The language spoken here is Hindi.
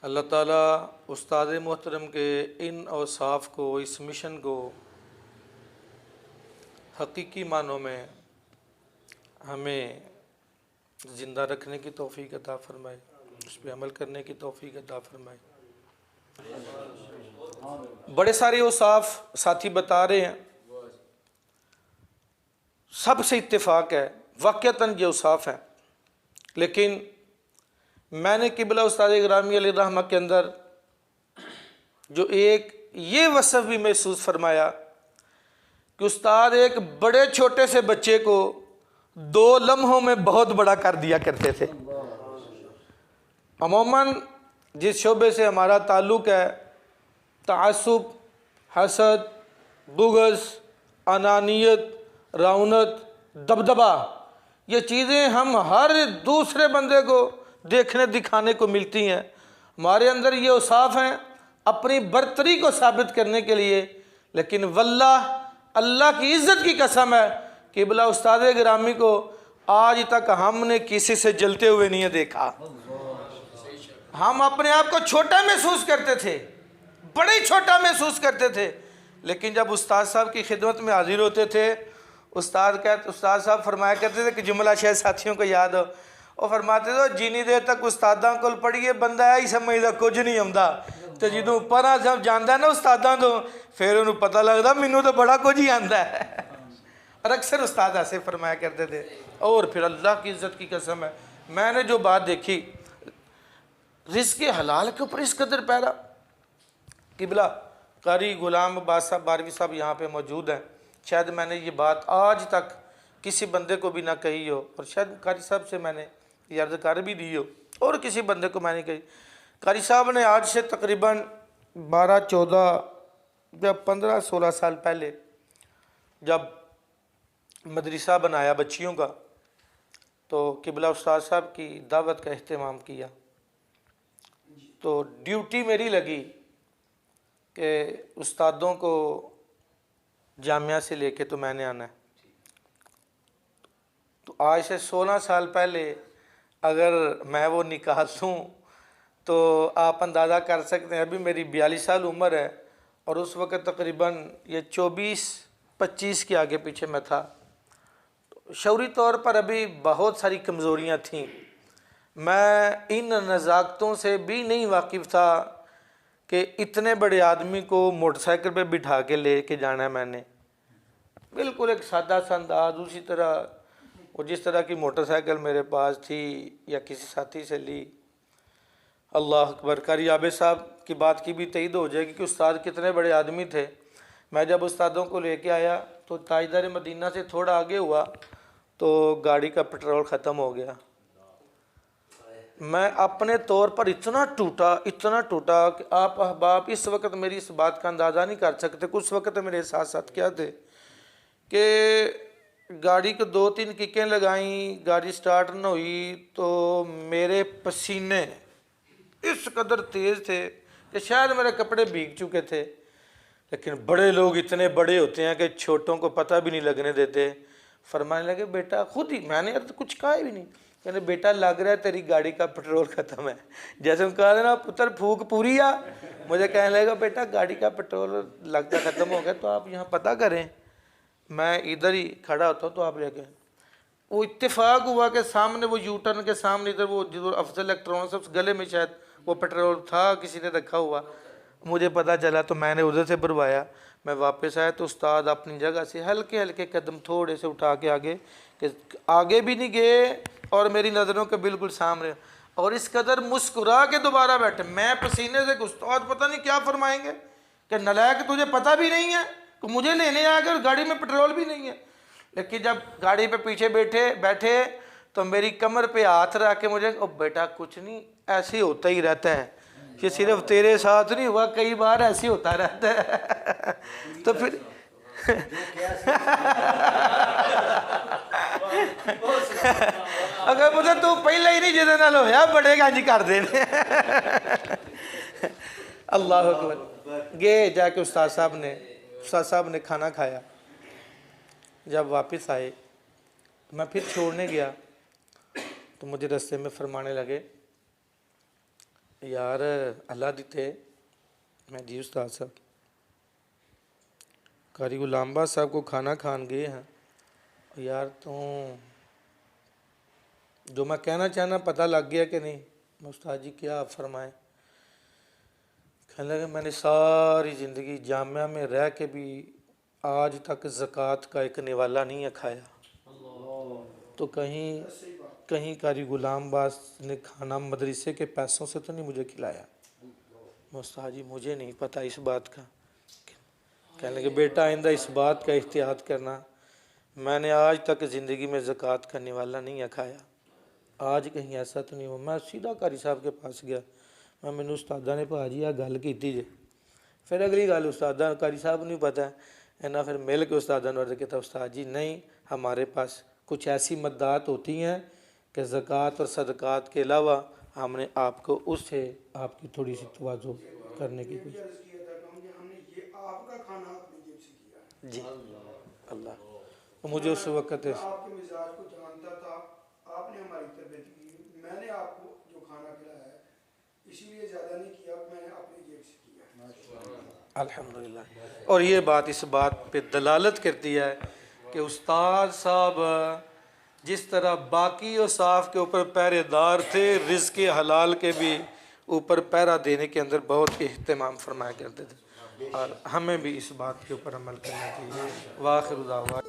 अल्लाह ताला उस्ताद मोहतरम के इन औसाफ को, इस मिशन को हकीकी मानों में हमें ज़िंदा रखने की तौफीक अता फरमाए, उस पर अमल करने की तौफीक अता फरमाए। बड़े सारे औसाफ साथी बता रहे हैं, सबसे इत्तेफाक है, वाक़तन ये औसाफ हैं, लेकिन मैंने किबला उस्ताद गिरामी अलैहि रहमा के अंदर जो एक ये वसफ़ भी महसूस फरमाया कि उस्ताद एक बड़े छोटे से बच्चे को 2 लम्हों में बहुत बड़ा कर दिया करते थे। अमूमन जिस शोबे से हमारा ताल्लुक़ है, तआस्सुब, हसद, बुग़्ज़, अनानियत, रौनत, दबदबा, ये चीज़ें हम हर दूसरे बंदे को देखने दिखाने को मिलती हैं। हमारे अंदर ये औसाफ हैं अपनी बरतरी को साबित करने के लिए, लेकिन वल्लाह अल्लाह की इज़्ज़त की कसम है किबला उस्ताद गिरामी को आज तक हमने किसी से जलते हुए नहीं देखा। हम अपने आप को छोटा महसूस करते थे, बड़े छोटा महसूस करते थे, लेकिन जब उस्ताद साहब की खिदमत में हाजिर होते थे, उस्ताद साहब फरमाया करते थे कि जुमला शायद साथियों को याद हो, और फरमाते थे जिनी देर तक उस्तादा को पढ़िए बंदा ही समझदा कुछ नहीं आंदा, तो जो परा जब जाता ना उस्तादा तो फिर उन्होंने पता लगता मैनू तो बड़ा कुछ ही आता है। और अक्सर उस्ताद ऐसे फरमाया करते थे। और फिर अल्लाह की इज़्ज़त की कसम है, मैंने जो बात देखी रिज़्क़ हलाल के ऊपर इस कदर पैरा, किबला कारी गुलाम अब्बास साहब बारवी साहब यहाँ पे मौजूद हैं, शायद मैंने ये बात आज तक किसी बंदे को भी ना कही हो, और शायद कारी साहब से मैंने ये अर्ज़ कर भी दी हो और किसी बंदे को मैंने कही। कारी साहब ने आज से तकरीबन 12, 14 या 15, 16 साल पहले जब मदरसा बनाया बच्चियों का, तो किबला उस्ताद साहब की दावत का अहतमाम किया, तो ड्यूटी मेरी लगी कि उस्तादों को जामिया से लेके तो मैंने आना है। तो आज से 16 साल पहले अगर मैं वो निकाल दूँ तो आप अंदाज़ा कर सकते हैं, अभी मेरी 42 साल उम्र है और उस वक़्त तकरीबन ये 24-25 के आगे पीछे मैं था। तो शऊरी तौर पर अभी बहुत सारी कमज़ोरियाँ थीं, मैं इन नज़ाकतों से भी नहीं वाकिफ़ था कि इतने बड़े आदमी को मोटरसाइकिल पे बिठा के ले के जाना है। मैंने बिल्कुल एक सादा सा अंदाज, उसी तरह और जिस तरह की मोटरसाइकिल मेरे पास थी या किसी साथी से ली। अल्लाह अकबर। कारी आबिद साहब की बात की भी तईद हो जाएगी कि उस्ताद कितने बड़े आदमी थे। मैं जब उस्तादों को लेके आया तो ताजदार मदीना से थोड़ा आगे हुआ तो गाड़ी का पेट्रोल ख़त्म हो गया। मैं अपने तौर पर इतना टूटा कि आप अहबाब इस वक्त मेरी इस बात का अंदाज़ा नहीं कर सकते। कुछ वक्त मेरे साथ साथ क्या थे कि गाड़ी को 2-3 किकें लगाई, गाड़ी स्टार्ट न हुई तो मेरे पसीने इस कदर तेज़ थे कि शायद मेरे कपड़े भीग चुके थे। लेकिन बड़े लोग इतने बड़े होते हैं कि छोटों को पता भी नहीं लगने देते। फरमाने लगे बेटा, खुद ही, मैंने तो कुछ कहा भी नहीं, कहने बेटा लग रहा है तेरी गाड़ी का पेट्रोल ख़त्म है। जैसे उनको कहा ना पुत्र फूक पूरी आ, मुझे कहने लगा बेटा गाड़ी का पेट्रोल लगता ख़त्म हो गया तो आप यहाँ पता करें, मैं इधर ही खड़ा होता हूँ तो आप ले गए। वो इत्तेफाक हुआ कि सामने वो यू टर्न के सामने इधर वो जो अफजल इलेक्ट्रॉनिक्स गले में शायद वो पेट्रोल था, किसी ने रखा हुआ, मुझे पता चला तो मैंने उधर से भरवाया। मैं वापस आया तो उस्ताद अपनी जगह से हल्के हल्के कदम थोड़े से उठा के आगे भी नहीं गए और मेरी नज़रों के बिल्कुल सामने, और इस कदर मुस्कुरा के दोबारा बैठे। मैं पसीने से, उस्ताद पता नहीं क्या फरमाएंगे कि नलायक तुझे पता भी नहीं है तो मुझे लेने आ गए और गाड़ी में पेट्रोल भी नहीं है। लेकिन जब गाड़ी पे पीछे बैठे तो मेरी कमर पे हाथ रख के मुझे, ओ बेटा कुछ नहीं, ऐसे ही होता ही रहता है, ये सिर्फ तेरे साथ नहीं हुआ, कई बार ऐसे होता रहता है। तो फिर अगर मुझे तू पहले ही नहीं जिदे नाल होया बड़े गंज कर देने। अल्लाह अकबर। गए जाके उस्ताद साहब ने खाना खाया। जब वापस आए मैं फिर छोड़ने गया तो मुझे रास्ते में फरमाने लगे यार अल्लाह दिते मैं जी उस्ताद साहब कारी गुलाम साहब को खाना खान गए हैं यार, तो जो मैं कहना चाहना पता लग गया कि नहीं? उस्ताद जी क्या आप फरमाएं। कहने लगे मैंने सारी ज़िंदगी जामिया में रह के भी आज तक ज़कात का एक निवाला नहीं खाया, तो कहीं कारी गुलाम बास ने खाना मदरसे के पैसों से तो नहीं मुझे खिलाया? उस्ताद जी मुझे नहीं पता इस बात का। कहने लगे बेटा आइंदा इस बात का एहतियात करना, मैंने आज तक ज़िंदगी में ज़कात का निवाला नहीं खाया, आज कहीं ऐसा तो नहीं हुआ। मैं सीधा कारी साहब के पास गया, मैं मैंने उस्तादा ने भाजी आ गल की जे। फिर अगली गल उस्तादा कारी साहब नहीं पता है इन्ना, फिर मिल के उस्तादा ने अर्ज़ किया उस्ताद जी नहीं, हमारे पास कुछ ऐसी मद्दात होती हैं कि ज़कात और सदक़ात के अलावा हमने आपको उससे आपकी थोड़ी सी तवज्जो करने की कोशिश जी। अल्लाह तो मुझे उस वक्त आपके मिजाज को जानता था, आपने हमारी तरबियत की, मैंने आपको जो खाना खिलाया है इसीलिए ज़्यादा नहीं किया, मैंने अपनी जेब से किया। अल्हम्दुलिल्लाह। और ये बात इस बात पे दलालत करती है कि उस्ताद साहब जिस तरह बाकी औसाफ के ऊपर पहरेदार थे, रिज़्क़ हलाल के भी ऊपर पहरा देने के अंदर बहुत एहतमाम फरमाया करते थे, और हमें भी इस बात के ऊपर अमल करना चाहिए। वाखिर दावा।